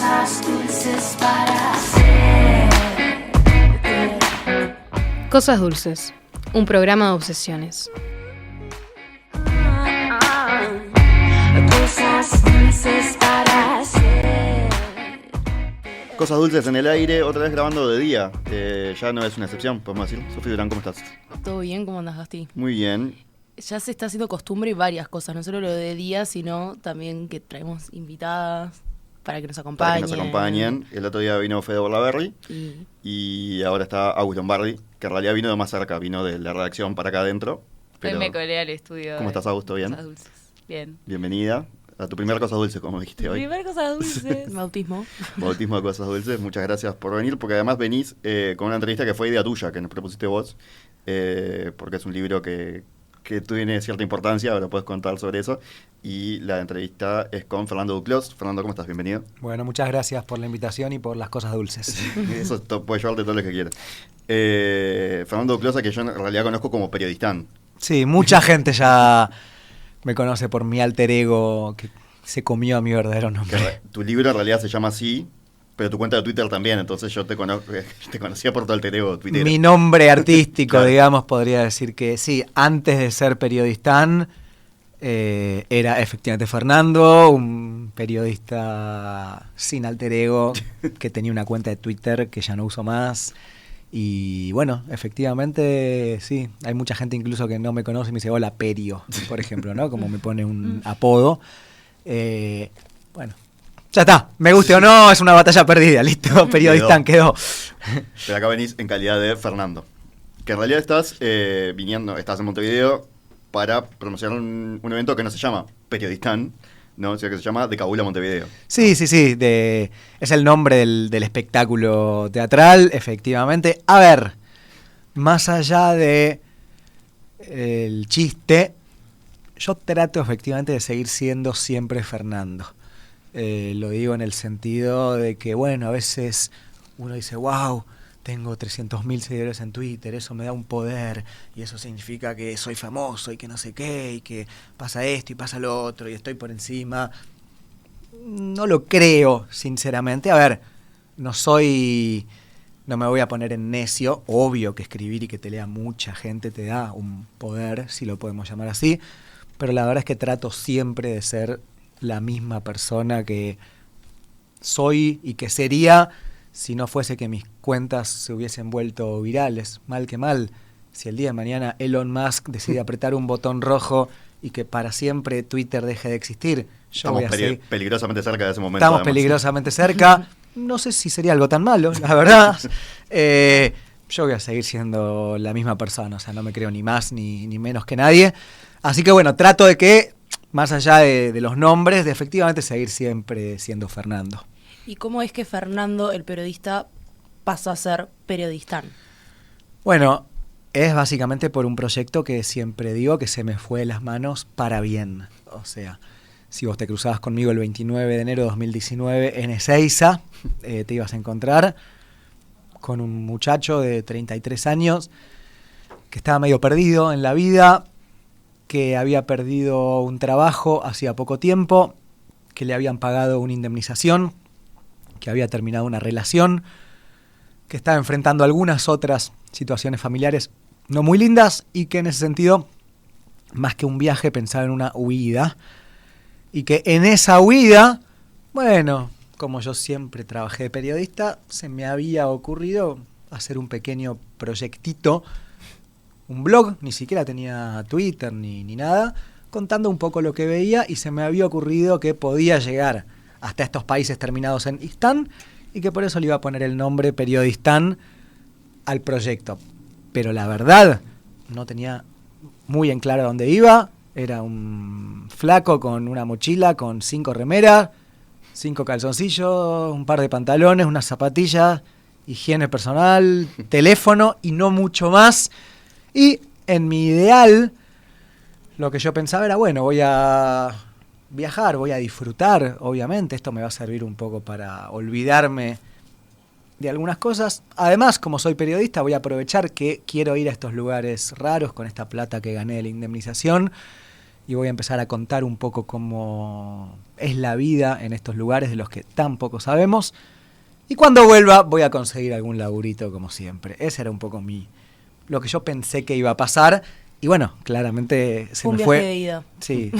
Cosas dulces para hacer. Cosas Dulces, un programa de obsesiones. Cosas dulces para hacer. Cosas Dulces en el aire, otra vez grabando de día. Ya no es una excepción, podemos decir. Sofía Durán, ¿cómo estás? ¿Todo bien? ¿Cómo andas, Gasti? Muy bien. Ya se está haciendo costumbre varias cosas, no solo lo de día, sino también que traemos invitadas para que nos acompañen. Para que nos acompañen. El otro día vino Fede Borlaberry y ahora está Agus Lombardi, que en realidad vino de más cerca, vino de la redacción para acá adentro. Hoy me colé al estudio. ¿Cómo estás, Augusto? ¿Bien? Cosas Dulces. Bien. Bienvenida a tu primera Cosa Dulce, como dijiste hoy. Primer Cosas Dulces. Bautismo. Bautismo de Cosas Dulces. Muchas gracias por venir, porque además venís con una entrevista que fue idea tuya, que nos propusiste vos, porque es un libro que tiene cierta importancia, ahora puedes contar sobre eso. Y la entrevista es con Fernando Duclos. Fernando, ¿cómo estás? Bienvenido. Bueno, muchas gracias por la invitación y por las cosas dulces. Eso puede llevarte todo lo que quieras. Fernando Duclos, a que yo en realidad conozco como periodistán. Sí, mucha gente ya me conoce por mi alter ego que se comió a mi verdadero nombre. Tu libro en realidad se llama así, pero tu cuenta de Twitter también, entonces yo te conocía por tu alter ego Twitter. Mi nombre artístico, Claro. digamos, podría decir que sí, antes de ser periodistán, era efectivamente Fernando, un periodista sin alter ego, que tenía una cuenta de Twitter que ya no uso más. Y bueno, efectivamente, sí, hay mucha gente incluso que no me conoce y me dice, hola, Perio, por ejemplo, ¿no? Como me pone un apodo. Bueno, ya está, me guste o no, es una batalla perdida, listo, periodistán quedó. Pero acá venís en calidad de Fernando, que en realidad estás estás en Montevideo para promocionar un evento que no se llama Periodistán, ¿no? Sino que se llama De Kabul a Montevideo. Sí, es el nombre del espectáculo teatral, efectivamente. A ver, más allá de el chiste, yo trato efectivamente de seguir siendo siempre Fernando. Lo digo en el sentido de que, bueno, a veces uno dice, wow, tengo 300.000 seguidores en Twitter, eso me da un poder, y eso significa que soy famoso, y que no sé qué, y que pasa esto y pasa lo otro, y estoy por encima. No lo creo, sinceramente. A ver, no me voy a poner en necio. Obvio que escribir y que te lea mucha gente te da un poder, si lo podemos llamar así, pero la verdad es que trato siempre de ser la misma persona que soy y que sería si no fuese que mis cuentas se hubiesen vuelto virales. Mal que mal, si el día de mañana Elon Musk decide apretar un botón rojo y que para siempre Twitter deje de existir, yo voy a seguir. Peligrosamente cerca de ese momento. Estamos además. Peligrosamente cerca. No sé si sería algo tan malo, la verdad. Yo voy a seguir siendo la misma persona, o sea, no me creo ni más ni menos que nadie. Así que bueno, trato de que, más allá de los nombres, de efectivamente seguir siempre siendo Fernando. ¿Y cómo es que Fernando, el periodista, pasó a ser periodistán? Bueno, es básicamente por un proyecto que siempre digo que se me fue de las manos para bien. O sea, si vos te cruzabas conmigo el 29 de enero de 2019 en Ezeiza, te ibas a encontrar con un muchacho de 33 años que estaba medio perdido en la vida, que había perdido un trabajo hacía poco tiempo, que le habían pagado una indemnización, que había terminado una relación, que estaba enfrentando algunas otras situaciones familiares no muy lindas y que en ese sentido, más que un viaje, pensaba en una huida. Y que en esa huida, bueno, como yo siempre trabajé de periodista, se me había ocurrido hacer un pequeño proyectito, un blog, ni siquiera tenía Twitter ni nada, contando un poco lo que veía, y se me había ocurrido que podía llegar hasta estos países terminados en istán y que por eso le iba a poner el nombre Periodistán al proyecto. Pero la verdad, no tenía muy en claro dónde iba. Era un flaco con una mochila, con 5 remeras, 5 calzoncillos, un par de pantalones, unas zapatillas, higiene personal, teléfono y no mucho más. Y en mi ideal, lo que yo pensaba era, bueno, voy a viajar, voy a disfrutar, obviamente, esto me va a servir un poco para olvidarme de algunas cosas. Además, como soy periodista, voy a aprovechar que quiero ir a estos lugares raros con esta plata que gané de la indemnización y voy a empezar a contar un poco cómo es la vida en estos lugares de los que tan poco sabemos. Y cuando vuelva voy a conseguir algún laburito como siempre. Ese era un poco lo que yo pensé que iba a pasar. Y bueno, claramente se Un me viaje fue. de ida. Sí,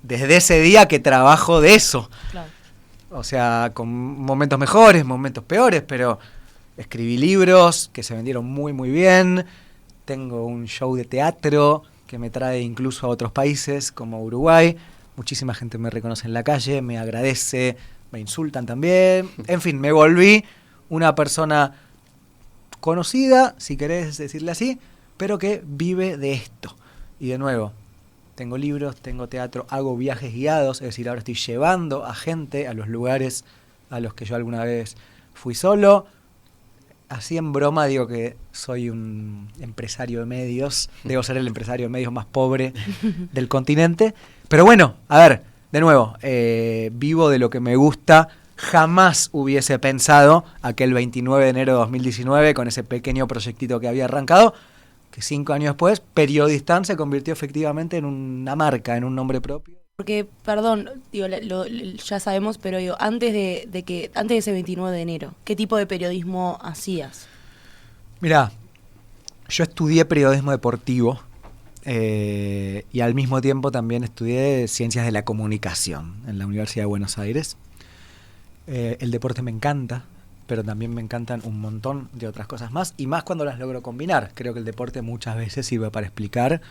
desde ese día que trabajo de eso. Claro. O sea, con momentos mejores, momentos peores, pero escribí libros que se vendieron muy, muy bien. Tengo un show de teatro que me trae incluso a otros países como Uruguay. Muchísima gente me reconoce en la calle, me agradece, me insultan también. En fin, me volví una persona conocida, si querés decirle así, pero que vive de esto. Y de nuevo, tengo libros, tengo teatro, hago viajes guiados, es decir, ahora estoy llevando a gente a los lugares a los que yo alguna vez fui solo. Así en broma digo que soy un empresario de medios, debo ser el empresario de medios más pobre del continente. Pero bueno, a ver, de nuevo, vivo de lo que me gusta. Jamás hubiese pensado aquel 29 de enero de 2019 con ese pequeño proyectito que había arrancado, que 5 años después, Periodistán se convirtió efectivamente en una marca, en un nombre propio. Porque, perdón, digo, ya sabemos, pero digo, antes de ese 29 de enero, ¿qué tipo de periodismo hacías? Mirá, yo estudié periodismo deportivo y al mismo tiempo también estudié ciencias de la comunicación en la Universidad de Buenos Aires. El deporte me encanta, pero también me encantan un montón de otras cosas más, y más cuando las logro combinar. Creo que el deporte muchas veces sirve para explicar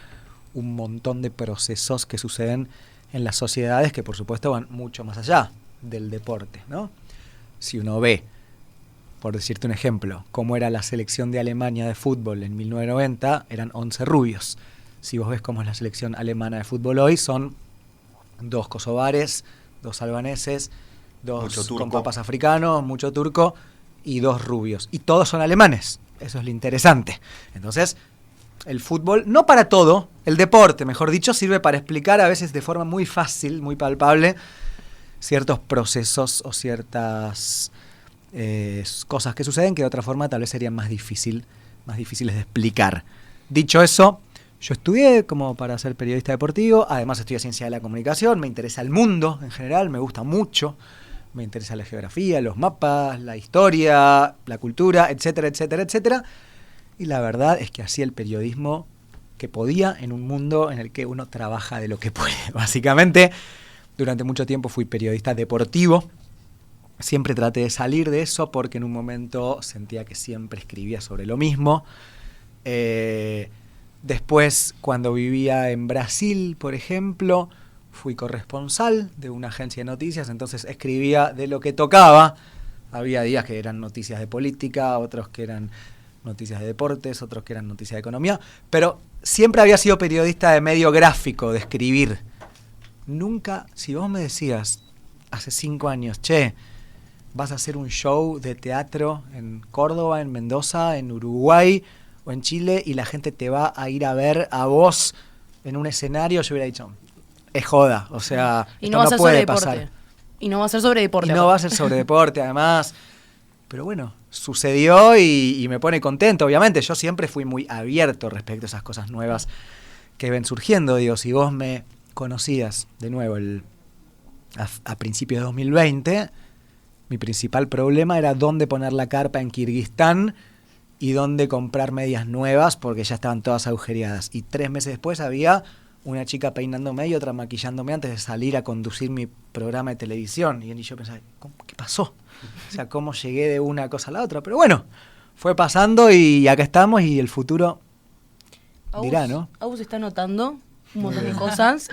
un montón de procesos que suceden en las sociedades que por supuesto van mucho más allá del deporte, ¿no? Si uno ve, por decirte un ejemplo, cómo era la selección de Alemania de fútbol en 1990, eran 11 rubios. Si vos ves cómo es la selección alemana de fútbol hoy, son 2 kosovares, 2 albaneses, 2 con papas africanos, mucho turco y 2 rubios. Y todos son alemanes. Eso es lo interesante. Entonces, el fútbol, no para todo, el deporte, mejor dicho, sirve para explicar a veces de forma muy fácil, muy palpable, ciertos procesos o ciertas cosas que suceden que de otra forma tal vez serían más difíciles de explicar. Dicho eso, yo estudié como para ser periodista deportivo, además estudié ciencia de la comunicación, me interesa el mundo en general, me gusta mucho, me interesa la geografía, los mapas, la historia, la cultura, etcétera, etcétera, etcétera. Y la verdad es que hacía el periodismo que podía en un mundo en el que uno trabaja de lo que puede. Básicamente, durante mucho tiempo fui periodista deportivo. Siempre traté de salir de eso porque en un momento sentía que siempre escribía sobre lo mismo. Después, cuando vivía en Brasil, por ejemplo, fui corresponsal de una agencia de noticias, entonces escribía de lo que tocaba. Había días que eran noticias de política, otros que eran noticias de deportes, otros que eran noticias de economía, pero siempre había sido periodista de medio gráfico, de escribir. Nunca, si vos me decías hace 5 años, che, vas a hacer un show de teatro en Córdoba, en Mendoza, en Uruguay o en Chile y la gente te va a ir a ver a vos en un escenario, yo hubiera dicho, es joda, o sea, Y esto no va a ser puede sobre pasar. deporte. Y no va a ser sobre deporte. Y no va a ser sobre deporte, además. Pero bueno, sucedió y me pone contento, obviamente. Yo siempre fui muy abierto respecto a esas cosas nuevas que ven surgiendo. Digo, si vos me conocías de nuevo a principios de 2020, mi principal problema era dónde poner la carpa en Kirguistán y dónde comprar medias nuevas porque ya estaban todas agujereadas. Y 3 meses después había una chica peinándome y otra maquillándome antes de salir a conducir mi programa de televisión. Y yo pensaba, ¿qué pasó? O sea, ¿cómo llegué de una cosa a la otra? Pero bueno, fue pasando y acá estamos y el futuro dirá, ¿no? Agus está anotando un montón de cosas.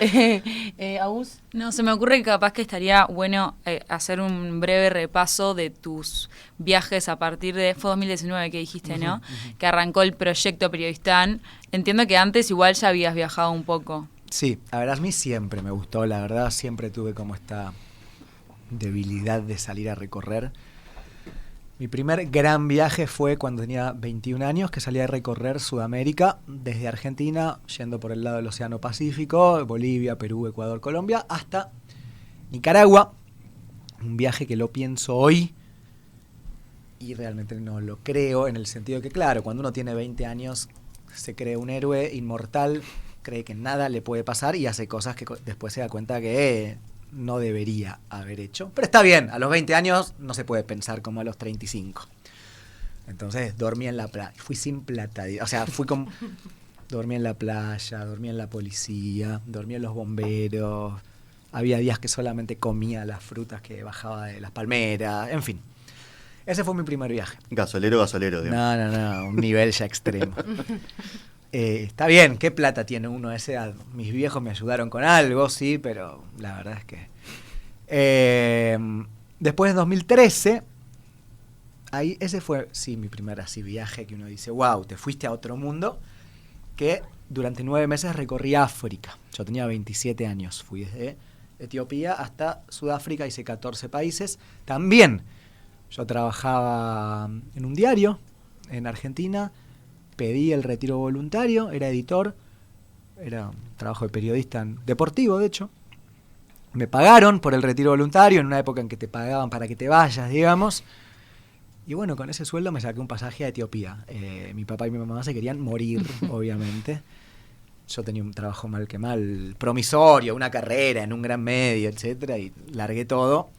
Agus. No, se me ocurre que capaz que estaría bueno hacer un breve repaso de tus viajes a partir de... Fue 2019 que dijiste, ¿no? Que arrancó el proyecto Periodistán. Entiendo que antes igual ya habías viajado un poco. Sí, a ver, a mí siempre me gustó, la verdad, siempre tuve como esta debilidad de salir a recorrer. Mi primer gran viaje fue cuando tenía 21 años, que salí a recorrer Sudamérica, desde Argentina, yendo por el lado del Océano Pacífico, Bolivia, Perú, Ecuador, Colombia, hasta Nicaragua. Un viaje que lo pienso hoy y realmente no lo creo, en el sentido que, claro, cuando uno tiene 20 años se cree un héroe inmortal cree que nada le puede pasar y hace cosas que después se da cuenta que no debería haber hecho. Pero está bien, a los 20 años no se puede pensar como a los 35. Entonces dormí en la playa, fui sin plata, o sea, dormí en la playa, dormí en la policía, dormí en los bomberos, había días que solamente comía las frutas que bajaba de las palmeras, en fin. Ese fue mi primer viaje. Gasolero, digamos. No, un nivel ya extremo. Está bien, ¿qué plata tiene uno a esa edad? Mis viejos me ayudaron con algo, sí, pero la verdad es que... después de 2013, ese fue, sí, mi primer así viaje que uno dice, wow, te fuiste a otro mundo, que durante 9 meses recorrí África. Yo tenía 27 años, fui desde Etiopía hasta Sudáfrica, hice 14 países. También yo trabajaba en un diario en Argentina, pedí el retiro voluntario, era editor, era un trabajo de periodista deportivo, de hecho. Me pagaron por el retiro voluntario en una época en que te pagaban para que te vayas, digamos. Y bueno, con ese sueldo me saqué un pasaje a Etiopía. Mi papá y mi mamá se querían morir, obviamente. Yo tenía un trabajo mal que mal, promisorio, una carrera en un gran medio, etcétera, y largué todo.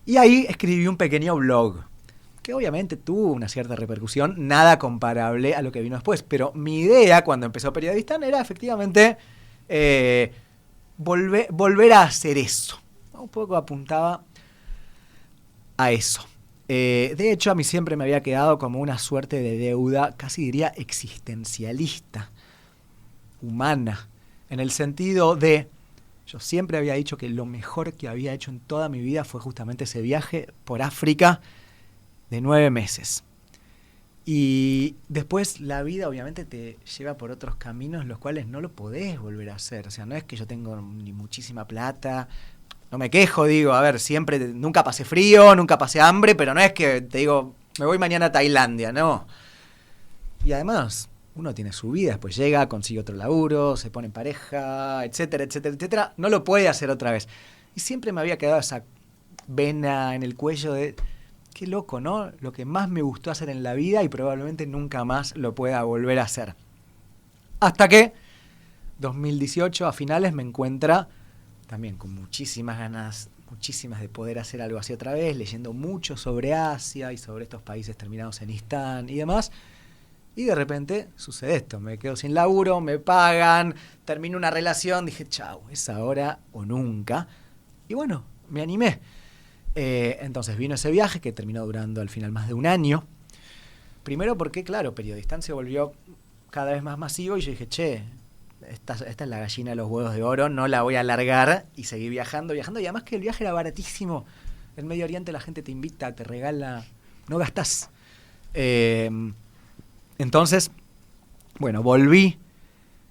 Y ahí escribí un pequeño blog, que obviamente tuvo una cierta repercusión, nada comparable a lo que vino después. Pero mi idea cuando empezó Periodistán era efectivamente volver a hacer eso. Un poco apuntaba a eso. De hecho, a mí siempre me había quedado como una suerte de deuda, casi diría existencialista, humana, en el sentido de... Yo siempre había dicho que lo mejor que había hecho en toda mi vida fue justamente ese viaje por África de 9 meses. Y después la vida obviamente te lleva por otros caminos los cuales no lo podés volver a hacer. O sea, no es que yo tengo ni muchísima plata, no me quejo, digo, a ver, nunca pasé frío, nunca pasé hambre, pero no es que te digo, me voy mañana a Tailandia, no. Y además... uno tiene su vida, después llega, consigue otro laburo, se pone en pareja, etcétera, etcétera, etcétera. No lo puede hacer otra vez. Y siempre me había quedado esa vena en el cuello de, qué loco, ¿no? Lo que más me gustó hacer en la vida y probablemente nunca más lo pueda volver a hacer. Hasta que 2018, a finales, me encuentra también con muchísimas ganas, muchísimas de poder hacer algo así otra vez, leyendo mucho sobre Asia y sobre estos países terminados en Istán y demás. Y de repente sucede esto, me quedo sin laburo, me pagan, termino una relación, dije, chau, es ahora o nunca. Y bueno, me animé. Entonces vino ese viaje que terminó durando al final más de un año. Primero porque, claro, Periodistán se volvió cada vez más masivo y yo dije, esta es la gallina de los huevos de oro, no la voy a alargar. Y seguí viajando. Y además que el viaje era baratísimo. En Medio Oriente la gente te invita, te regala, no gastás. Entonces, bueno, volví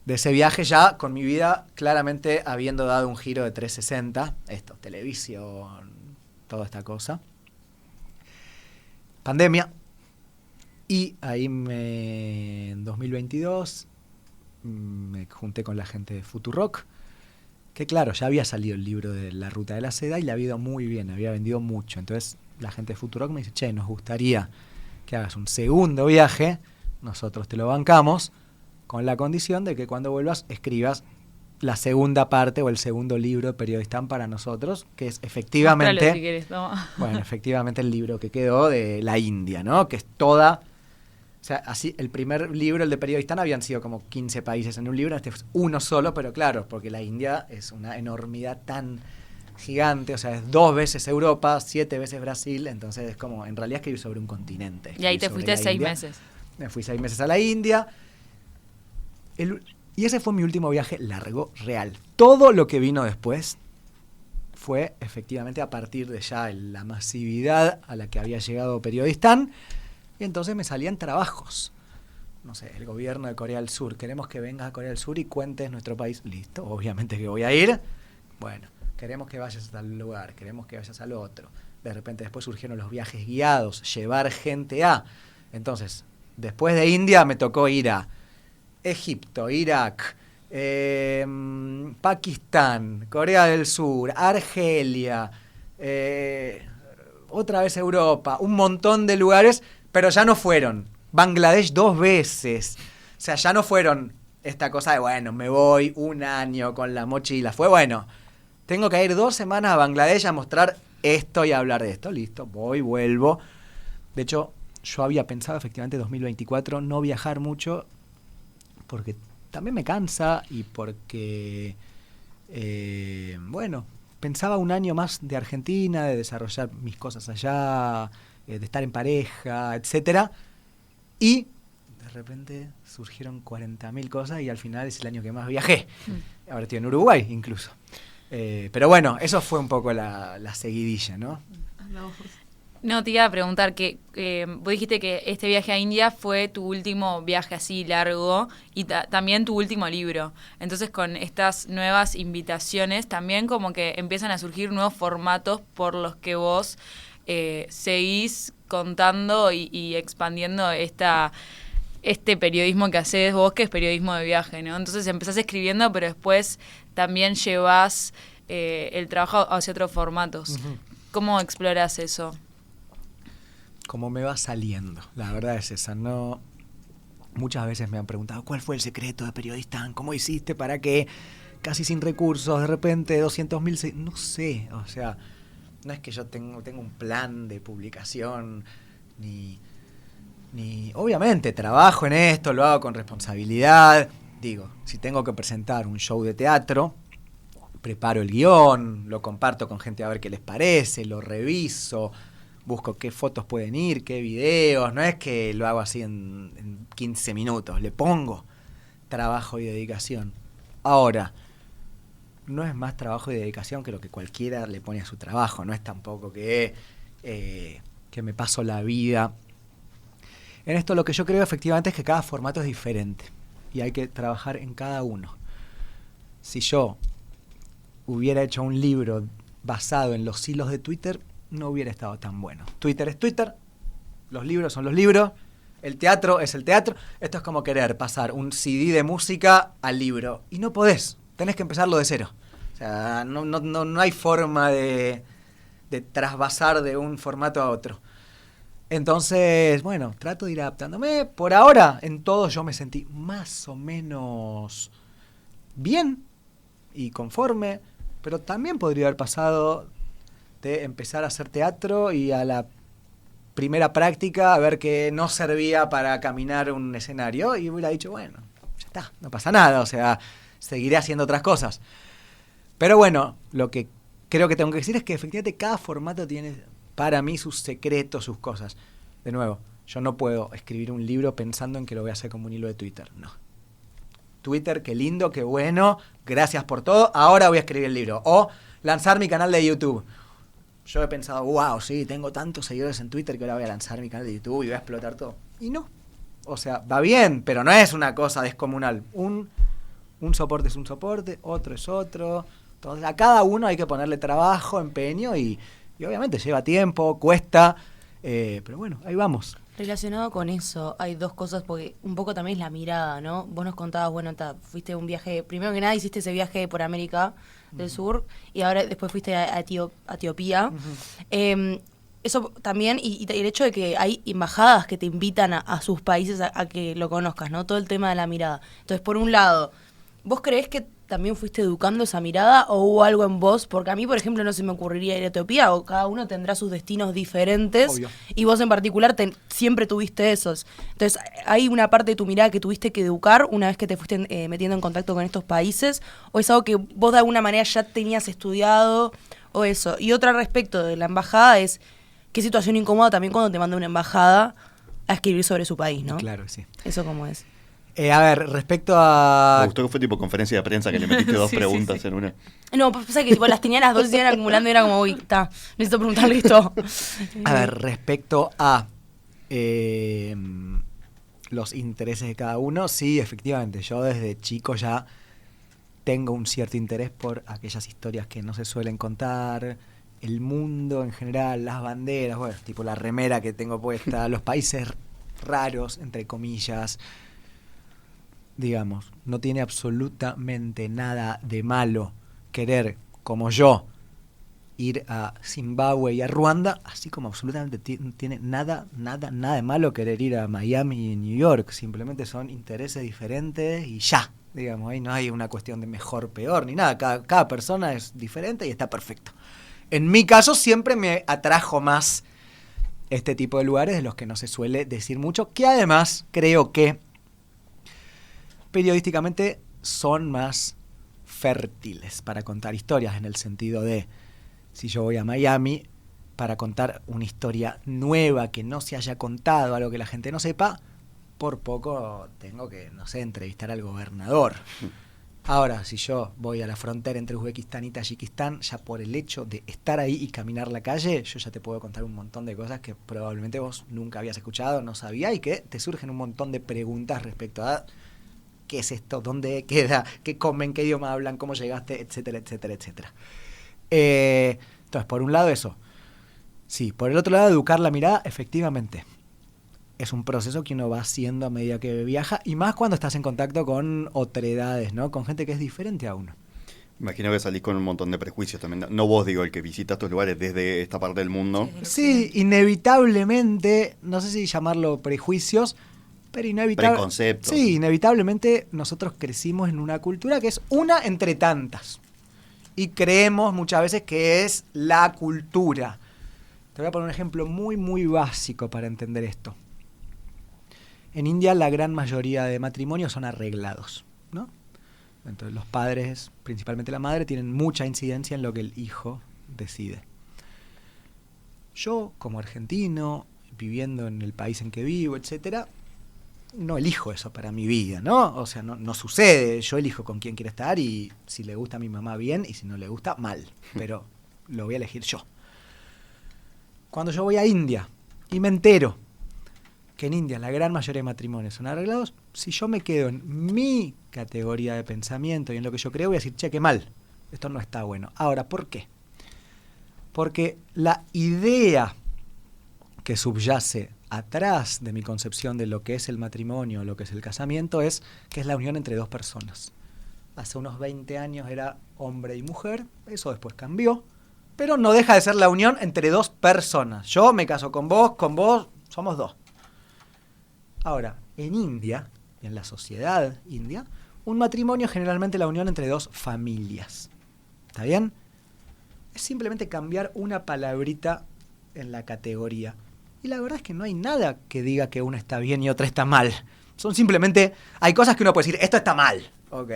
de ese viaje ya con mi vida claramente habiendo dado un giro de 360, televisión, toda esta cosa. Pandemia. Y ahí en 2022 me junté con la gente de Futurock, que claro, ya había salido el libro de La Ruta de la Seda y le había ido muy bien, había vendido mucho. Entonces la gente de Futurock me dice, nos gustaría que hagas un segundo viaje. Nosotros te lo bancamos con la condición de que cuando vuelvas escribas la segunda parte o el segundo libro de Periodistán para nosotros, que es efectivamente... Mostralo si querés, toma. Bueno, efectivamente el libro que quedó de la India, ¿no? Que es toda... O sea, así, el primer libro, el de Periodistán, habían sido como 15 países en un libro, este es uno solo, pero claro, porque la India es una enormidad tan gigante, o sea, es 2 veces Europa, 7 veces Brasil, entonces es como, en realidad escribir sobre un continente. Y ahí te fuiste 6 meses. Me fui 6 meses a la India. Y ese fue mi último viaje largo, real. Todo lo que vino después fue efectivamente a partir de ya la masividad a la que había llegado Periodistán. Y entonces me salían trabajos. No sé, el gobierno de Corea del Sur. Queremos que vengas a Corea del Sur y cuentes nuestro país. Listo, obviamente que voy a ir. Bueno, queremos que vayas a tal lugar, queremos que vayas al otro. De repente después surgieron los viajes guiados, llevar gente a... Entonces... Después de India me tocó ir a Egipto, Irak, Pakistán, Corea del Sur, Argelia, otra vez Europa, un montón de lugares, pero ya no fueron. Bangladesh 2 veces. O sea, ya no fueron esta cosa de, bueno, me voy un año con la mochila. Fue bueno, tengo que ir 2 semanas a Bangladesh a mostrar esto y a hablar de esto. Listo, voy, vuelvo. De hecho, yo había pensado efectivamente 2024 no viajar mucho porque también me cansa y porque, bueno, pensaba un año más de Argentina, de desarrollar mis cosas allá, de estar en pareja, etcétera. Y de repente surgieron 40.000 cosas y al final es el año que más viajé. Ahora estoy en Uruguay incluso. Pero bueno, eso fue un poco la seguidilla, ¿no? No, te iba a preguntar que vos dijiste que este viaje a India fue tu último viaje así largo y también tu último libro. Entonces con estas nuevas invitaciones también como que empiezan a surgir nuevos formatos por los que vos seguís contando y expandiendo este periodismo que haces vos, que es periodismo de viaje, ¿no? Entonces empezás escribiendo, pero después también llevas el trabajo hacia otros formatos. Uh-huh. ¿Cómo exploras eso? Como me va saliendo, la verdad es esa. No, muchas veces me han preguntado ¿cuál fue el secreto de Periodistán? ¿Cómo hiciste para que casi sin recursos de repente 200.000 no sé, o sea, no es que yo tengo un plan de publicación ni obviamente trabajo en esto, lo hago con responsabilidad. Digo, si tengo que presentar un show de teatro, preparo el guión, lo comparto con gente a ver qué les parece, lo reviso, busco qué fotos pueden ir, qué videos. No es que lo hago así en 15 minutos, le pongo trabajo y dedicación. Ahora, no es más trabajo y dedicación que lo que cualquiera le pone a su trabajo. No es tampoco que me paso la vida. En esto lo que yo creo efectivamente es que cada formato es diferente y hay que trabajar en cada uno. Si yo hubiera hecho un libro basado en los hilos de Twitter, no hubiera estado tan bueno. Twitter es Twitter, los libros son los libros, el teatro es el teatro. Esto es como querer pasar un CD de música al libro y no podés, tenés que empezarlo de cero. O sea, no hay forma de trasvasar de un formato a otro. Entonces, bueno, trato de ir adaptándome. Por ahora, en todo yo me sentí más o menos bien y conforme, pero también podría haber pasado de empezar a hacer teatro y a la primera práctica a ver que no servía para caminar un escenario y hubiera dicho, bueno, ya está, no pasa nada, o sea, seguiré haciendo otras cosas. Pero bueno, lo que creo que tengo que decir es que efectivamente cada formato tiene para mí sus secretos, sus cosas. De nuevo, yo no puedo escribir un libro pensando en que lo voy a hacer como un hilo de Twitter, no. Twitter, qué lindo, qué bueno, gracias por todo, ahora voy a escribir el libro. O lanzar mi canal de YouTube. Yo he pensado, wow, sí, tengo tantos seguidores en Twitter que ahora voy a lanzar mi canal de YouTube y voy a explotar todo. Y no. O sea, va bien, pero no es una cosa descomunal. Un soporte es un soporte, otro es otro. Entonces, a cada uno hay que ponerle trabajo, empeño y obviamente lleva tiempo, cuesta, pero bueno, ahí vamos. Relacionado con eso, hay dos cosas, porque un poco también es la mirada, ¿no? Vos nos contabas, bueno, fuiste un viaje, primero que nada hiciste ese viaje por América del Sur y ahora después fuiste a Etiopía. Eso también, y el hecho de que hay embajadas que te invitan a sus países a que lo conozcas, ¿no? Todo el tema de la mirada. Entonces, por un lado, ¿vos creés que también fuiste educando esa mirada o hubo algo en vos? Porque a mí, por ejemplo, no se me ocurriría ir a Etiopía, o cada uno tendrá sus destinos diferentes. Obvio. Y vos en particular siempre tuviste esos. Entonces, ¿hay una parte de tu mirada que tuviste que educar una vez que te fuiste metiendo en contacto con estos países? ¿O es algo que vos de alguna manera ya tenías estudiado o eso? Y otra respecto de la embajada es, ¿qué situación incómoda también cuando te manda una embajada a escribir sobre su país, no? Claro, sí. ¿Eso cómo es? A ver, respecto a... Me gustó que fue tipo conferencia de prensa que le metiste dos preguntas en una. No, pues pasa que tipo, las tenía las dos y se iban acumulando y era como, uy, está, necesito preguntarle esto. A ver, respecto a los intereses de cada uno, sí, efectivamente, yo desde chico ya tengo un cierto interés por aquellas historias que no se suelen contar, el mundo en general, las banderas, bueno, tipo la remera que tengo puesta, los países raros, entre comillas. Digamos, no tiene absolutamente nada de malo querer, como yo, ir a Zimbabue y a Ruanda, así como absolutamente tiene nada de malo querer ir a Miami y New York. Simplemente son intereses diferentes y ya. Digamos, ahí no hay una cuestión de mejor, peor, ni nada. Cada persona es diferente y está perfecto. En mi caso siempre me atrajo más este tipo de lugares de los que no se suele decir mucho, que además creo que periodísticamente son más fértiles para contar historias, en el sentido de, si yo voy a Miami para contar una historia nueva que no se haya contado, algo que la gente no sepa, por poco tengo que, no sé, entrevistar al gobernador. Ahora, si yo voy a la frontera entre Uzbekistán y Tayikistán, ya por el hecho de estar ahí y caminar la calle, yo ya te puedo contar un montón de cosas que probablemente vos nunca habías escuchado, no sabías, y que te surgen un montón de preguntas respecto a qué es esto, dónde queda, qué comen, qué idioma hablan, cómo llegaste, etcétera, etcétera, etcétera. Entonces, por un lado eso. Sí, por el otro lado, educar la mirada, efectivamente. Es un proceso que uno va haciendo a medida que viaja, y más cuando estás en contacto con otredades, ¿no? Con gente que es diferente a uno. Imagino que salís con un montón de prejuicios también. No vos, digo, el que visita estos lugares desde esta parte del mundo. Sí, inevitablemente, no sé si llamarlo prejuicios, pero inevitablemente. Preconceptos. Sí, inevitablemente nosotros crecimos en una cultura que es una entre tantas. Y creemos muchas veces que es la cultura. Te voy a poner un ejemplo muy, muy básico para entender esto. En India la gran mayoría de matrimonios son arreglados, ¿no? Entonces los padres, principalmente la madre, tienen mucha incidencia en lo que el hijo decide. Yo, como argentino, viviendo en el país en que vivo, etcétera, no elijo eso para mi vida, ¿no? O sea, no sucede. Yo elijo con quién quiero estar, y si le gusta a mi mamá, bien, y si no le gusta, mal. Pero lo voy a elegir yo. Cuando yo voy a India y me entero que en India la gran mayoría de matrimonios son arreglados, si yo me quedo en mi categoría de pensamiento y en lo que yo creo, voy a decir, che, qué mal, esto no está bueno. Ahora, ¿por qué? Porque la idea que subyace atrás de mi concepción de lo que es el matrimonio, lo que es el casamiento, es que es la unión entre dos personas. Hace unos 20 años era hombre y mujer, eso después cambió, pero no deja de ser la unión entre dos personas. Yo me caso con vos, somos dos. Ahora, en India, en la sociedad india, un matrimonio es generalmente la unión entre dos familias. ¿Está bien? Es simplemente cambiar una palabrita en la categoría. Y la verdad es que no hay nada que diga que una está bien y otra está mal. Son simplemente, hay cosas que uno puede decir, esto está mal. Ok.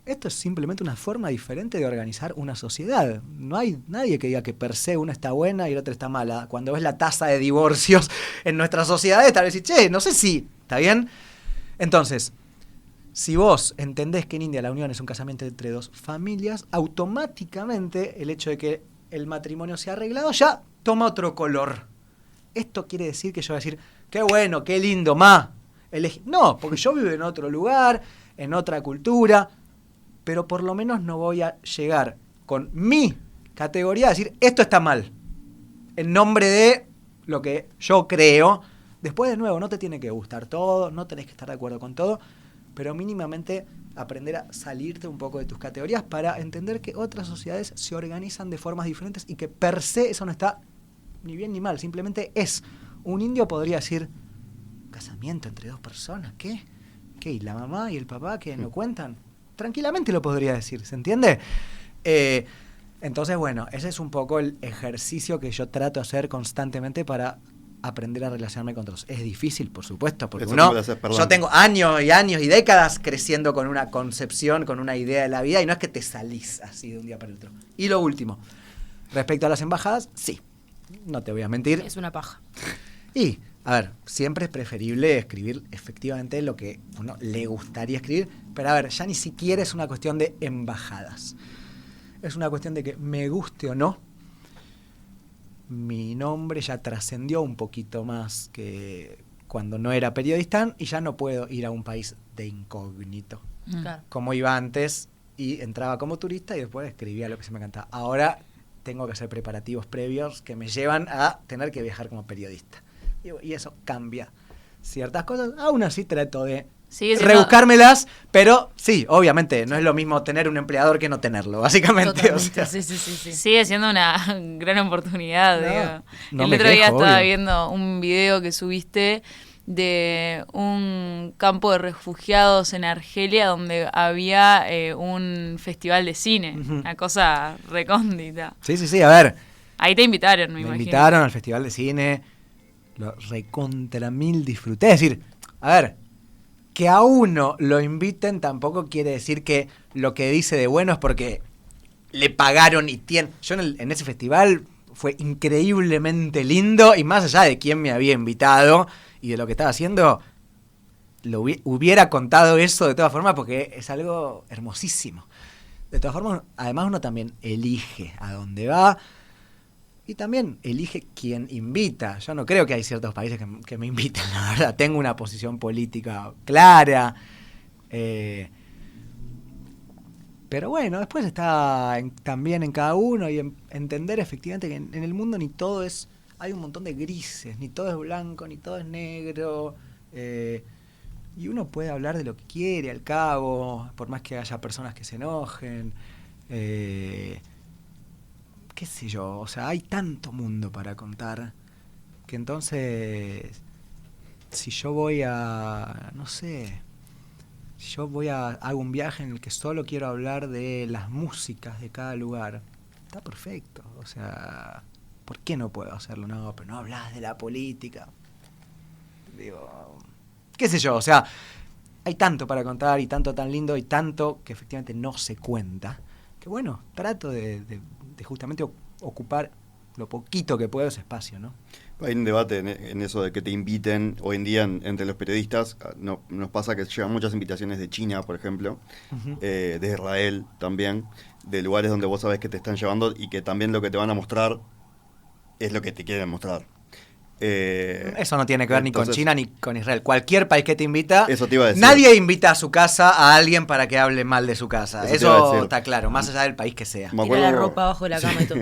Esto es simplemente una forma diferente de organizar una sociedad. No hay nadie que diga que per se una está buena y la otra está mala. Cuando ves la tasa de divorcios en nuestras sociedades, tal vez decís, che, no sé si, ¿está bien? Entonces, si vos entendés que en India la unión es un casamiento entre dos familias, automáticamente el hecho de que el matrimonio sea arreglado ya toma otro color. Esto quiere decir que yo voy a decir, qué bueno, qué lindo, no, porque yo vivo en otro lugar, en otra cultura, pero por lo menos no voy a llegar con mi categoría a decir, esto está mal, en nombre de lo que yo creo. Después, de nuevo, no te tiene que gustar todo, no tenés que estar de acuerdo con todo, pero mínimamente aprender a salirte un poco de tus categorías para entender que otras sociedades se organizan de formas diferentes y que per se eso no está ni bien ni mal, simplemente es. Un indio podría decir, casamiento entre dos personas, ¿qué? ¿Y la mamá y el papá que no cuentan? Tranquilamente lo podría decir, ¿se entiende? Entonces, bueno, ese es un poco el ejercicio que yo trato de hacer constantemente para aprender a relacionarme con otros. Es difícil, por supuesto, porque yo tengo años y años y décadas creciendo con una concepción, con una idea de la vida, y no es que te salís así de un día para el otro. Y lo último, respecto a las embajadas, sí, no te voy a mentir. Es una paja. Y, a ver, siempre es preferible escribir efectivamente lo que uno le gustaría escribir, pero a ver, ya ni siquiera es una cuestión de embajadas. Es una cuestión de que me guste o no, mi nombre ya trascendió un poquito más que cuando no era periodista, y ya no puedo ir a un país de incógnito. Claro. Como iba antes, y entraba como turista y después escribía lo que se me cantaba. Ahora tengo que hacer preparativos previos que me llevan a tener que viajar como periodista. Y eso cambia ciertas cosas. Aún así trato de rebuscármelas, pero sí, obviamente, no es lo mismo tener un empleador que no tenerlo, básicamente. O sea, sí. Sigue siendo una gran oportunidad. No El otro día estaba viendo un video que subiste de un campo de refugiados en Argelia donde había un festival de cine, una cosa recóndita. Sí, a ver. Ahí te invitaron, me imagino. invitaron al festival de cine, lo recontra mil disfruté. Es decir, a ver, que a uno lo inviten tampoco quiere decir que lo que dice de bueno es porque le pagaron y tiene. Yo en ese festival fue increíblemente lindo y más allá de quién me había invitado y de lo que estaba haciendo, lo hubiera contado eso de todas formas porque es algo hermosísimo. De todas formas, además uno también elige a dónde va y también elige quién invita. Yo no creo que hay ciertos países que me inviten, la verdad. Tengo una posición política clara. Pero bueno, después está también en cada uno y entender efectivamente que en el mundo ni todo es... Hay un montón de grises, ni todo es blanco, ni todo es negro. Y uno puede hablar de lo que quiere al cabo, por más que haya personas que se enojen. Qué sé yo, o sea, hay tanto mundo para contar que entonces, si yo voy a, no sé... Si yo hago un viaje en el que solo quiero hablar de las músicas de cada lugar, está perfecto. O sea, ¿por qué no puedo hacerlo? No, pero no hablas de la política. Digo, qué sé yo, o sea, hay tanto para contar y tanto tan lindo y tanto que efectivamente no se cuenta. Que bueno, trato de justamente ocupar lo poquito que puedo ese espacio, ¿no? Hay un debate en eso de que te inviten hoy en día entre los periodistas. Nos pasa que llegan muchas invitaciones de China, por ejemplo, de Israel también, de lugares donde vos sabés que te están llevando y que también lo que te van a mostrar es lo que te quieren mostrar. Eso no tiene que ver entonces, ni con China ni con Israel. Cualquier país que te invita, eso te iba a decir. Nadie invita a su casa a alguien para que hable mal de su casa. Eso te iba a Eso decir. está claro, más allá del país que sea. Me Tira la ropa abajo de la cama y todo.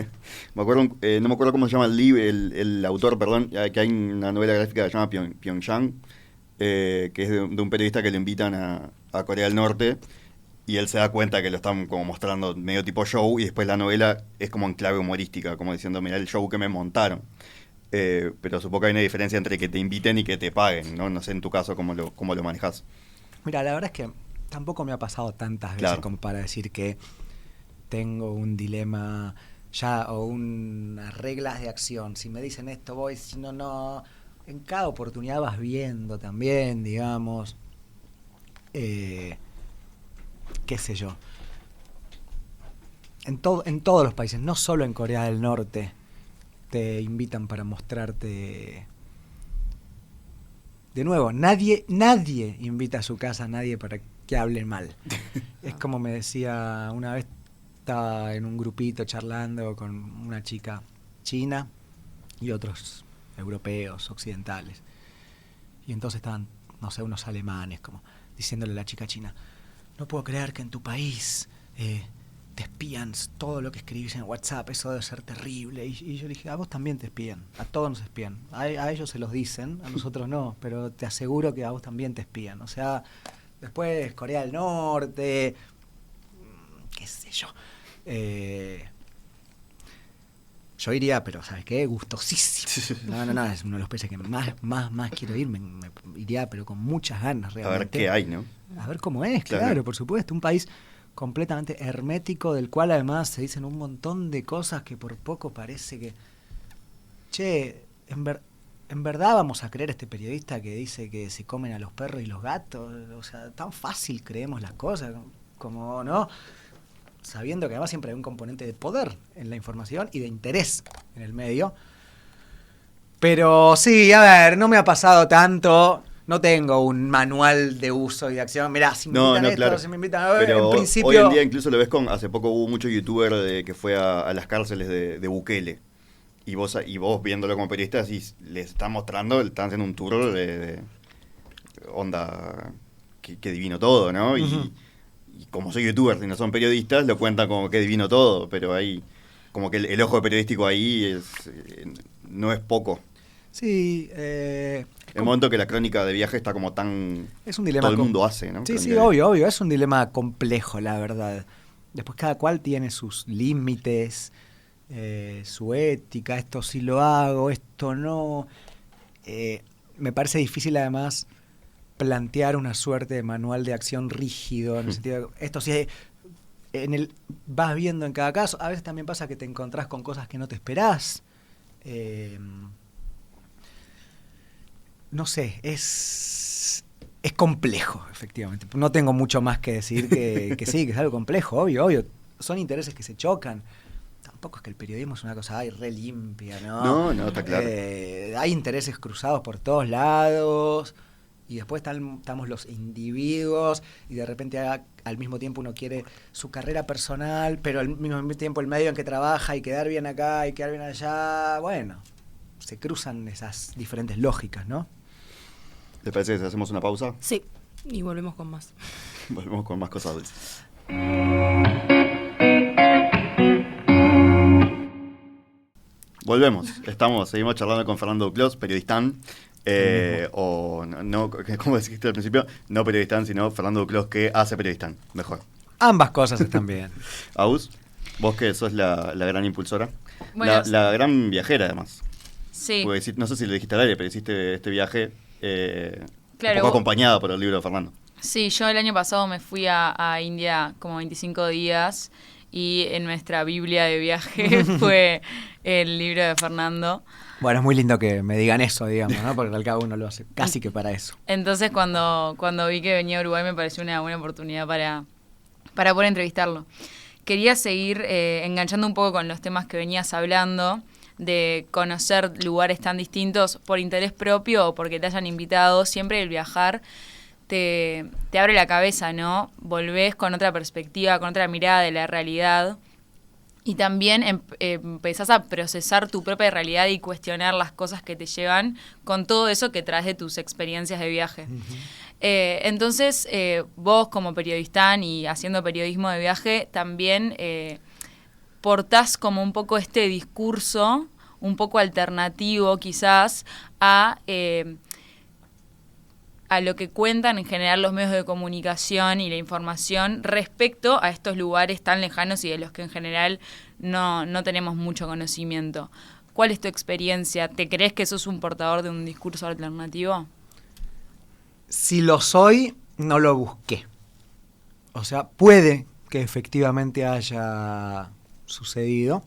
Me acuerdo, no me acuerdo cómo se llama el autor, perdón, que hay una novela gráfica que se llama Pyongyang, que es de un periodista que le invitan a Corea del Norte y él se da cuenta que lo están como mostrando medio tipo show y después la novela es como en clave humorística, como diciendo, mira el show que me montaron. Pero supongo que hay una diferencia entre que te inviten y que te paguen, ¿no? No sé en tu caso cómo lo manejás. Mira, la verdad es que tampoco me ha pasado tantas veces Claro. como para decir que tengo un dilema ya o unas reglas de acción. Si me dicen esto voy, si no, no. En cada oportunidad vas viendo también, digamos. Qué sé yo. En todos los países, no solo en Corea del Norte, te invitan para mostrarte. De nuevo, nadie invita a su casa a nadie para que hablen mal. Es como me decía una vez, estaba en un grupito charlando con una chica china y otros europeos, occidentales. Y entonces estaban, no sé, unos alemanes como diciéndole a la chica china, no puedo creer que en tu país te espían todo lo que escribís en WhatsApp, eso debe ser terrible. Y yo le dije, a vos también te espían, a todos nos espían. A ellos se los dicen, a nosotros no, pero te aseguro que a vos también te espían. O sea, después Corea del Norte, qué sé yo. Yo iría, pero ¿sabes qué? Gustosísimo. No, es uno de los países que más quiero ir. Me iría, pero con muchas ganas realmente. A ver qué hay, ¿no? A ver cómo es, claro, por supuesto. Un país completamente hermético, del cual además se dicen un montón de cosas que por poco parece que... Che, en verdad vamos a creer a este periodista que dice que se comen a los perros y los gatos. O sea, tan fácil creemos las cosas, como, ¿no? Sabiendo que además siempre hay un componente de poder en la información y de interés en el medio. Pero sí, a ver, no me ha pasado tanto. No tengo un manual de uso y de acción. Mirá, si me invitan claro. si me invitan... Pero en principio... hoy en día incluso lo ves hace poco hubo mucho youtuber que fue a las cárceles de Bukele. Y vos viéndolo como periodista, sí, les están mostrando, están haciendo un tour de onda, que divino todo, ¿no? Uh-huh. Y como soy youtuber y no son periodistas, lo cuentan como que divino todo, pero hay como que el ojo periodístico ahí no es poco. Sí, El momento que la crónica de viaje está como tan... es un dilema. Todo el mundo hace, ¿no? Sí, Crónica obvio. Es un dilema complejo, la verdad. Después cada cual tiene sus límites, su ética. Esto sí lo hago, esto no. me parece difícil además plantear una suerte de manual de acción rígido, en el sentido de, esto sí, vas viendo en cada caso. A veces también pasa que te encontrás con cosas que no te esperás. No sé, es complejo, efectivamente. No tengo mucho más que decir que sí, que es algo complejo, obvio. Son intereses que se chocan. Tampoco es que el periodismo es una cosa re limpia, ¿no? No, está claro. Hay intereses cruzados por todos lados, y después estamos los individuos, y de repente al mismo tiempo uno quiere su carrera personal, pero al mismo tiempo el medio en que trabaja, y quedar bien acá y quedar bien allá. Bueno, se cruzan esas diferentes lógicas, ¿no? ¿Les parece que hacemos una pausa? Sí, y volvemos con más. Volvemos con más cosas dulces. Volvemos, seguimos charlando con Fernando Duclos, periodistán, o no, como dijiste al principio, no periodistán, sino Fernando Duclos que hace periodistán, mejor. Ambas cosas están bien. Aus, vos que sos la gran impulsora, Bueno, la gran viajera además. Sí. Porque no sé si lo dijiste al aire, pero hiciste este viaje Claro, un poco acompañada por el libro de Fernando. Sí, yo el año pasado me fui a India como 25 días y en nuestra Biblia de viaje fue el libro de Fernando. Bueno, es muy lindo que me digan eso, digamos, ¿no? Porque al cabo uno lo hace casi que para eso. Entonces cuando vi que venía a Uruguay me pareció una buena oportunidad para poder entrevistarlo. Quería seguir enganchando un poco con los temas que venías hablando, de conocer lugares tan distintos por interés propio o porque te hayan invitado. Siempre el viajar te abre la cabeza, ¿no? Volvés con otra perspectiva, con otra mirada de la realidad. Y también empezás a procesar tu propia realidad y cuestionar las cosas que te llevan con todo eso que traes de tus experiencias de viaje. Uh-huh. Entonces, vos como periodistán y haciendo periodismo de viaje, también portás como un poco este discurso, un poco alternativo quizás, a lo que cuentan en general los medios de comunicación y la información respecto a estos lugares tan lejanos y de los que en general no tenemos mucho conocimiento. ¿Cuál es tu experiencia? ¿Te crees que sos un portador de un discurso alternativo? Si lo soy, no lo busqué. O sea, puede que efectivamente haya sucedido,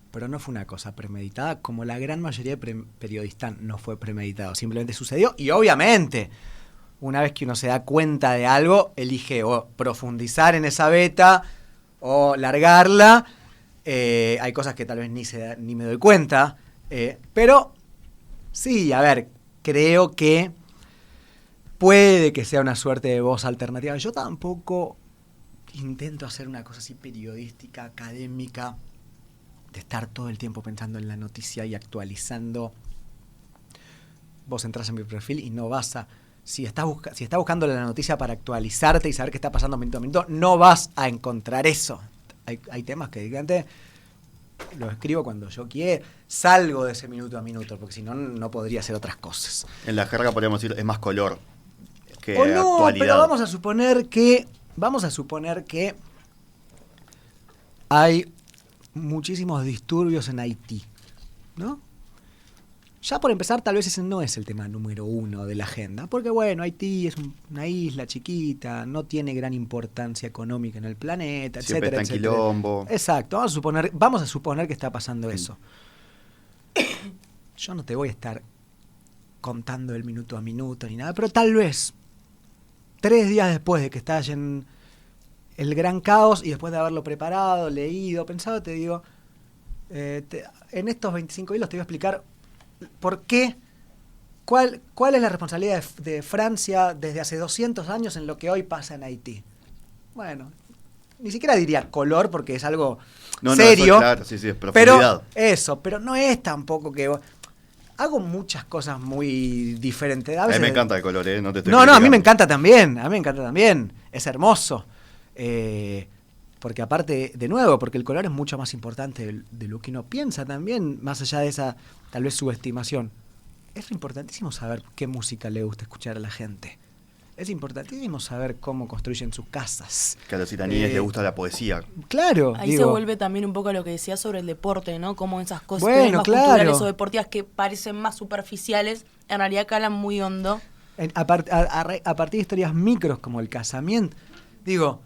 pero no fue una cosa premeditada, como la gran mayoría de periodistas no fue premeditado, simplemente sucedió. Y obviamente, una vez que uno se da cuenta de algo, elige o profundizar en esa beta o largarla. Hay cosas que tal vez ni me doy cuenta, pero sí, a ver, creo que puede que sea una suerte de voz alternativa. Yo tampoco intento hacer una cosa así periodística, académica, de estar todo el tiempo pensando en la noticia y actualizando. Vos entras en mi perfil y no vas a... Si estás buscando la noticia para actualizarte y saber qué está pasando minuto a minuto, no vas a encontrar eso. Hay temas que directamente los escribo cuando yo quiero, salgo de ese minuto a minuto, porque si no, no podría hacer otras cosas. En la jerga podríamos decir, es más color que o no, actualidad. Pero vamos a suponer que hay muchísimos disturbios en Haití, ¿no? Ya por empezar, tal vez ese no es el tema número 1 de la agenda, porque bueno, Haití es una isla chiquita, no tiene gran importancia económica en el planeta, siempre etcétera, está en etcétera. quilombo. Exacto, vamos a suponer que está pasando eso. Yo no te voy a estar contando el minuto a minuto ni nada, pero tal vez 3 días después de que estás en el gran caos y después de haberlo preparado, leído, pensado, te digo, en estos 25 hilos te voy a explicar por qué, cuál es la responsabilidad de Francia desde hace 200 años en lo que hoy pasa en Haití. Bueno, ni siquiera diría color porque es algo serio. No, claro, sí, es profundidad. Pero no es tampoco que... Hago muchas cosas muy diferentes. A mí me encanta el color, no te estoy No, a mí criticando. me encanta también. Es hermoso. Porque aparte, de nuevo, porque el color es mucho más importante de lo que uno piensa también, más allá de esa, tal vez, subestimación. Es importantísimo saber qué música le gusta escuchar a la gente. Es importantísimo saber cómo construyen sus casas. Que a los iraníes les gusta la poesía. Claro. Ahí se vuelve también un poco a lo que decías sobre el deporte, ¿no? Como esas cosas Bueno, más claro, culturales o deportivas que parecen más superficiales, en realidad calan muy hondo. A partir de historias micros como el casamiento. Digo,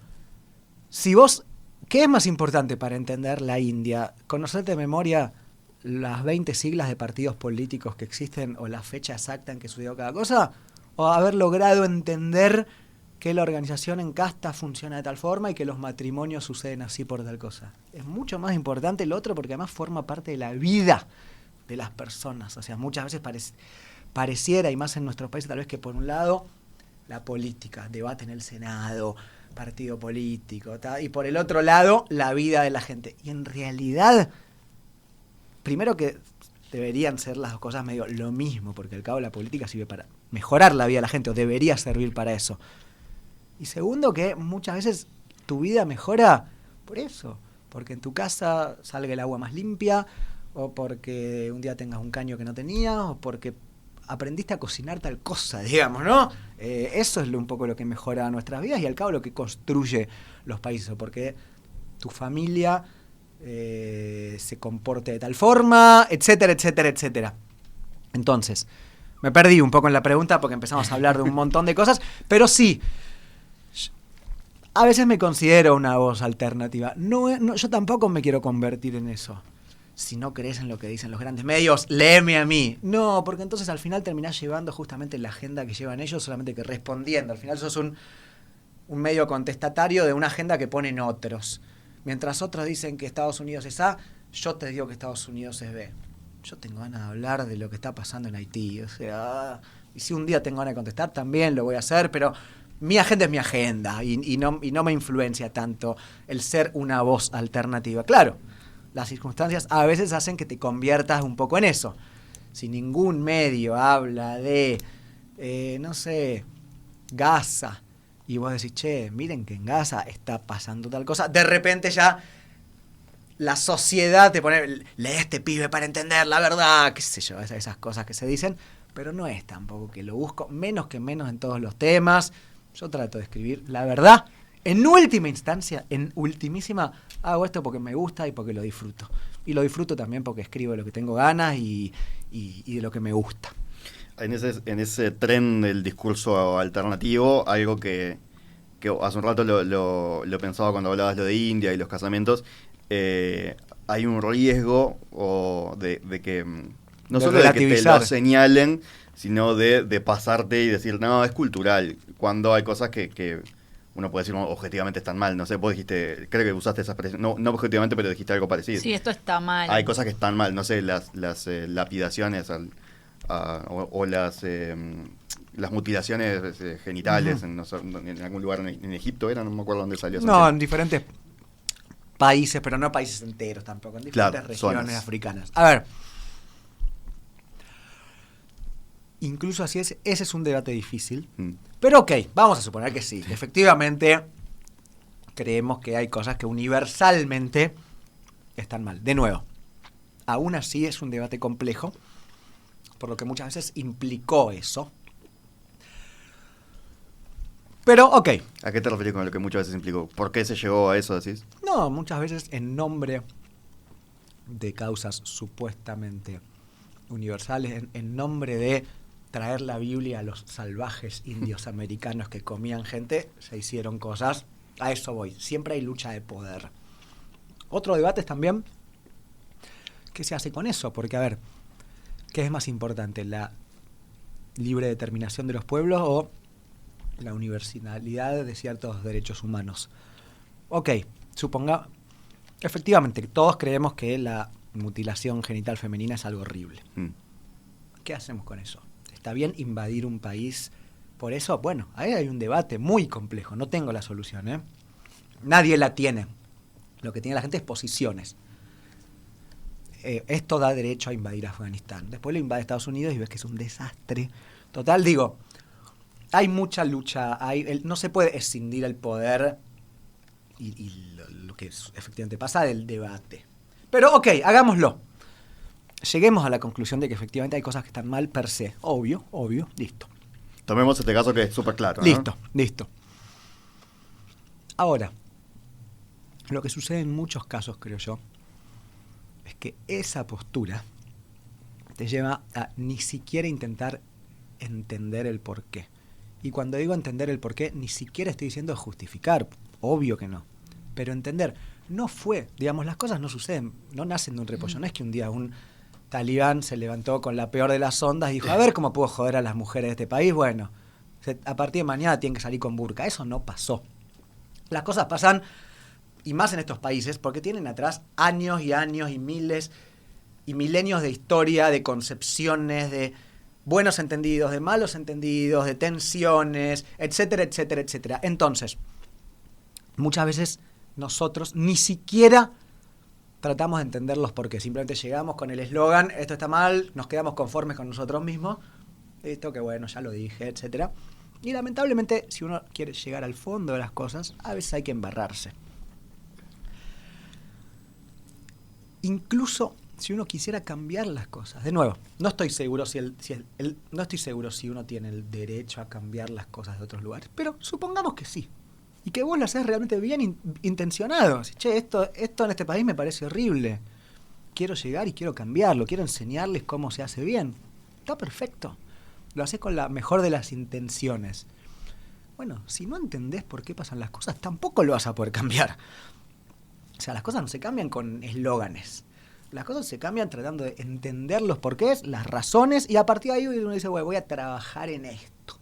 si vos, ¿qué es más importante para entender la India? ¿Conocerte de memoria las 20 siglas de partidos políticos que existen o la fecha exacta en que sucedió cada cosa? ¿O haber logrado entender que la organización en casta funciona de tal forma y que los matrimonios suceden así por tal cosa? Es mucho más importante el otro porque además forma parte de la vida de las personas. O sea, muchas veces pareciera, y más en nuestros países, tal vez que por un lado la política, debate en el Senado, partido político, y por el otro lado la vida de la gente. Y en realidad, primero que deberían ser las dos cosas medio lo mismo, porque al cabo la política sirve para mejorar la vida de la gente, o debería servir para eso. Y segundo, que muchas veces tu vida mejora por eso, porque en tu casa salga el agua más limpia, o porque un día tengas un caño que no tenías, o porque aprendiste a cocinar tal cosa, digamos, ¿no? Eso es un poco lo que mejora nuestras vidas y al cabo lo que construye los países, porque tu familia se comporte de tal forma, etcétera, etcétera, etcétera. Entonces, me perdí un poco en la pregunta porque empezamos a hablar de un montón de cosas, pero sí, a veces me considero una voz alternativa. No, yo tampoco me quiero convertir en eso. Si no crees en lo que dicen los grandes medios, léeme a mí. No, porque entonces al final terminás llevando justamente la agenda que llevan ellos, solamente que respondiendo. Al final sos un medio contestatario de una agenda que ponen otros. Mientras otros dicen que Estados Unidos es A, yo te digo que Estados Unidos es B. Yo tengo ganas de hablar de lo que está pasando en Haití. O sea, y si un día tengo ganas de contestar, también lo voy a hacer, pero mi agenda es mi agenda y no me influencia tanto el ser una voz alternativa. Claro, las circunstancias a veces hacen que te conviertas un poco en eso. Si ningún medio habla de, no sé, Gaza, y vos decís, che, miren que en Gaza está pasando tal cosa, de repente ya la sociedad te pone, lee este pibe para entender la verdad, qué sé yo, esas cosas que se dicen, pero no es tampoco que lo busco, menos en todos los temas. Yo trato de escribir la verdad. En última instancia, en ultimísima, hago esto porque me gusta y porque lo disfruto. Y lo disfruto también porque escribo de lo que tengo ganas y de lo que me gusta. En ese tren del discurso alternativo, algo que hace un rato lo pensaba cuando hablabas lo de India y los casamientos, hay un riesgo de que no de solo de que te relativizar. lo señalen, sino de pasarte y decir, no, es cultural, cuando hay cosas que uno puede decir objetivamente están mal. No sé, vos dijiste, creo que usaste esa expresión, no objetivamente, pero dijiste algo parecido. Sí, esto está mal. Hay cosas que están mal, no sé, las lapidaciones o las mutilaciones genitales en algún lugar en Egipto era, no me acuerdo dónde salió. No, en diferentes países, pero no países enteros tampoco, en diferentes Claro, regiones zonas. africanas. A ver, incluso así ese es un debate difícil, pero ok, vamos a suponer que sí. Efectivamente, creemos que hay cosas que universalmente están mal. De nuevo, aún así es un debate complejo, por lo que muchas veces implicó eso. Pero, ok. ¿A qué te referís con lo que muchas veces implicó? ¿Por qué se llegó a eso, decís? No, muchas veces en nombre de causas supuestamente universales, en nombre de traer la Biblia a los salvajes indios americanos que comían gente, se hicieron cosas. A eso voy. Siempre hay lucha de poder. Otro debate es también qué se hace con eso, porque a ver, ¿qué es más importante? ¿La libre determinación de los pueblos o la universalidad de ciertos derechos humanos? Ok, suponga, efectivamente, todos creemos que la mutilación genital femenina es algo horrible. ¿Qué hacemos con eso? ¿Está bien invadir un país por eso? Bueno, ahí hay un debate muy complejo, no tengo la solución, ¿eh? Nadie la tiene. Lo que tiene la gente es posiciones. Esto da derecho a invadir Afganistán. Después lo invade Estados Unidos y ves que es un desastre. Total, digo, hay mucha lucha, no se puede escindir el poder y lo que efectivamente pasa del debate. Pero ok, hagámoslo. Lleguemos a la conclusión de que efectivamente hay cosas que están mal per se. Obvio, listo. Tomemos este caso que es súper claro, ¿no? Listo. Ahora, lo que sucede en muchos casos, creo yo, es que esa postura te lleva a ni siquiera intentar entender el porqué. Y cuando digo entender el porqué, ni siquiera estoy diciendo justificar, obvio que no. Pero entender, no fue, digamos, las cosas no suceden, no nacen de un repollo. No es que un día un talibán se levantó con la peor de las ondas y dijo, a ver cómo puedo joder a las mujeres de este país. Bueno, a partir de mañana tienen que salir con burka. Eso no pasó. Las cosas pasan, y más en estos países, porque tienen atrás años y años y miles y milenios de historia, de concepciones, de buenos entendidos, de malos entendidos, de tensiones, etcétera, etcétera, etcétera. Entonces, muchas veces nosotros ni siquiera tratamos de entenderlos porque simplemente llegamos con el eslogan, esto está mal, nos quedamos conformes con nosotros mismos, esto que bueno, ya lo dije, etcétera. Y lamentablemente, si uno quiere llegar al fondo de las cosas, a veces hay que embarrarse. Incluso si uno quisiera cambiar las cosas. De nuevo, no estoy seguro no estoy seguro si uno tiene el derecho a cambiar las cosas de otros lugares, pero supongamos que sí. Y que vos lo haces realmente bien intencionado. Che, esto en este país me parece horrible. Quiero llegar y quiero cambiarlo. Quiero enseñarles cómo se hace bien. Está perfecto. Lo haces con la mejor de las intenciones. Bueno, si no entendés por qué pasan las cosas, tampoco lo vas a poder cambiar. O sea, las cosas no se cambian con eslóganes. Las cosas se cambian tratando de entender los porqués, las razones, y a partir de ahí uno dice, bueno, voy a trabajar en esto.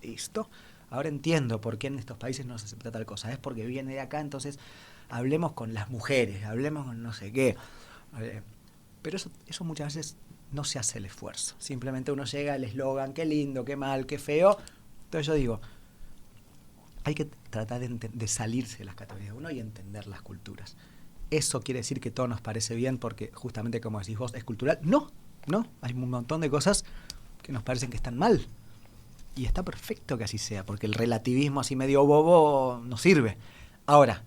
¿Listo? Ahora entiendo por qué en estos países no se acepta tal cosa. Es porque viene de acá, entonces hablemos con las mujeres, hablemos con no sé qué. Pero eso muchas veces no se hace el esfuerzo. Simplemente uno llega al eslogan, qué lindo, qué mal, qué feo. Entonces yo digo, hay que tratar de salirse de las categorías de uno y entender las culturas. ¿Eso quiere decir que todo nos parece bien porque justamente como decís vos es cultural? No, hay un montón de cosas que nos parecen que están mal. Y está perfecto que así sea, porque el relativismo así medio bobo no sirve. Ahora,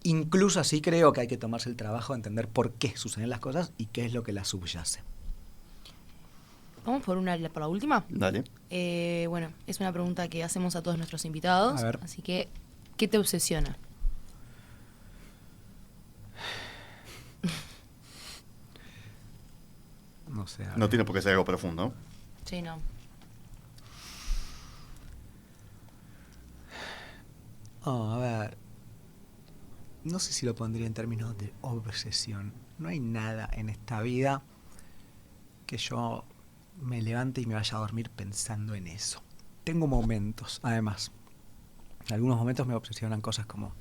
incluso así creo que hay que tomarse el trabajo de entender por qué suceden las cosas y qué es lo que las subyace. Vamos por la última. Dale. Bueno, es una pregunta que hacemos a todos nuestros invitados. A ver. Así que, ¿qué te obsesiona? No sé. No tiene por qué ser algo profundo. Sí, no. A ver. No sé si lo pondría en términos de obsesión. No hay nada en esta vida que yo me levante y me vaya a dormir pensando en eso. Tengo momentos, además. En algunos momentos me obsesionan cosas como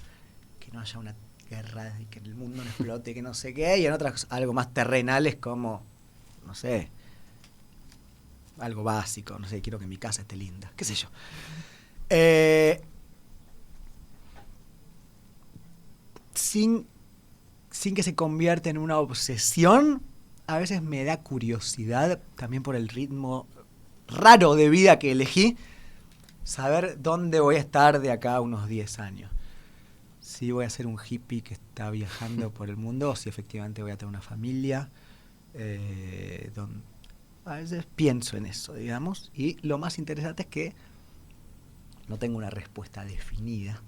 que no haya una guerra, que el mundo no explote, que no sé qué. Y en otras algo más terrenales como, no sé, algo básico. No sé, quiero que mi casa esté linda. Qué sé yo. Sin que se convierta en una obsesión, a veces me da curiosidad, también por el ritmo raro de vida que elegí, saber dónde voy a estar de acá a unos 10 años. Si voy a ser un hippie que está viajando por el mundo, o si efectivamente voy a tener una familia. A veces pienso en eso, digamos, y lo más interesante es que no tengo una respuesta definida.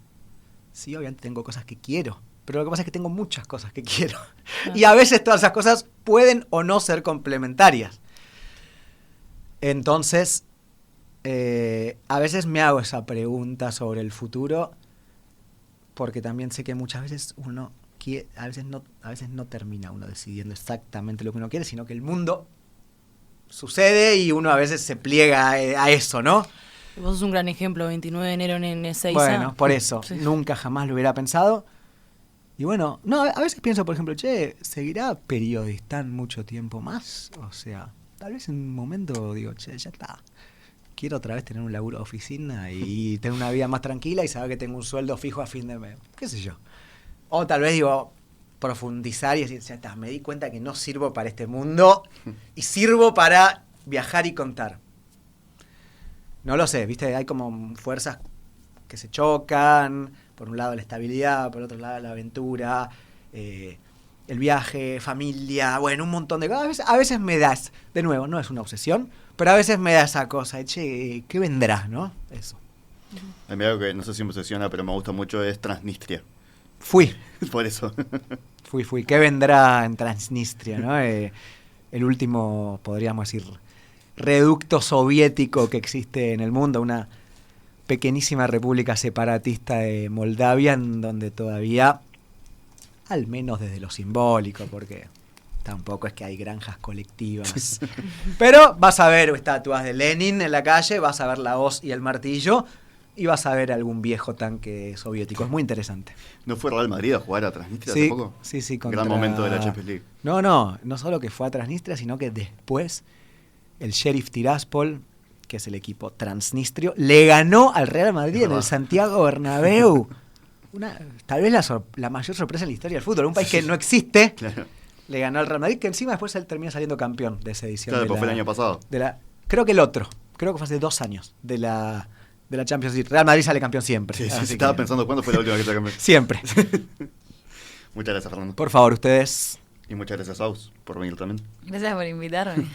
Sí, obviamente tengo cosas que quiero, pero lo que pasa es que tengo muchas cosas que quiero. Y a veces todas esas cosas pueden o no ser complementarias. Entonces, a veces me hago esa pregunta sobre el futuro, porque también sé que muchas veces uno quiere, a veces no termina uno decidiendo exactamente lo que uno quiere, sino que el mundo sucede y uno a veces se pliega a eso, ¿no? Vos sos un gran ejemplo, 29 de enero en Ezeiza. Bueno, por eso, Sí. nunca jamás lo hubiera pensado. Y bueno, no, a veces pienso, por ejemplo, ¿seguirá Periodistán mucho tiempo más? O sea, tal vez en un momento digo, ya está. Quiero otra vez tener un laburo de oficina y tener una vida más tranquila y saber que tengo un sueldo fijo a fin de mes. ¿Qué sé yo? O tal vez digo, profundizar y decir, ya está, me di cuenta que no sirvo para este mundo y sirvo para viajar y contar. No lo sé, ¿viste? Hay como fuerzas que se chocan. Por un lado la estabilidad, por otro lado la aventura, el viaje, familia, bueno, un montón de cosas. A veces me das, de nuevo, no es una obsesión, pero a veces me da esa cosa, che, ¿qué vendrá, no? Eso. A mí algo que no sé si me obsesiona, pero me gusta mucho es Transnistria. Fui, Por eso. ¿qué vendrá en Transnistria, no? el último, podríamos decir, reducto soviético que existe en el mundo, una pequeñísima república separatista de Moldavia, en donde todavía, al menos desde lo simbólico, porque tampoco es que hay granjas colectivas, pero vas a ver estatuas de Lenin en la calle, vas a ver la hoz y el martillo, y vas a ver algún viejo tanque soviético. Es muy interesante. ¿No fue Real Madrid a jugar a Transnistria Sí, hace poco? sí. Gran momento de la Champions League. No solo que fue a Transnistria, sino que después el Sheriff Tiraspol, que es el equipo transnistrio, le ganó al Real Madrid en el Santiago Bernabéu. Tal vez la mayor sorpresa en la historia del fútbol. Un país que no existe, Claro, le ganó al Real Madrid, que encima después él termina saliendo campeón de esa edición. después fue el año pasado. Creo que el otro. Creo que fue hace 2 años de la Champions League. Real Madrid sale campeón siempre. Sí, así estaba que- pensando cuándo fue la última que se cambió. Siempre. Muchas gracias, Fernando. Por favor, ustedes. Y muchas gracias, Aus, por venir también. Gracias por invitarme.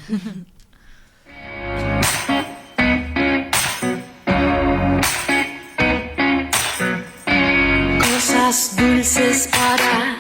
Cosas dulces para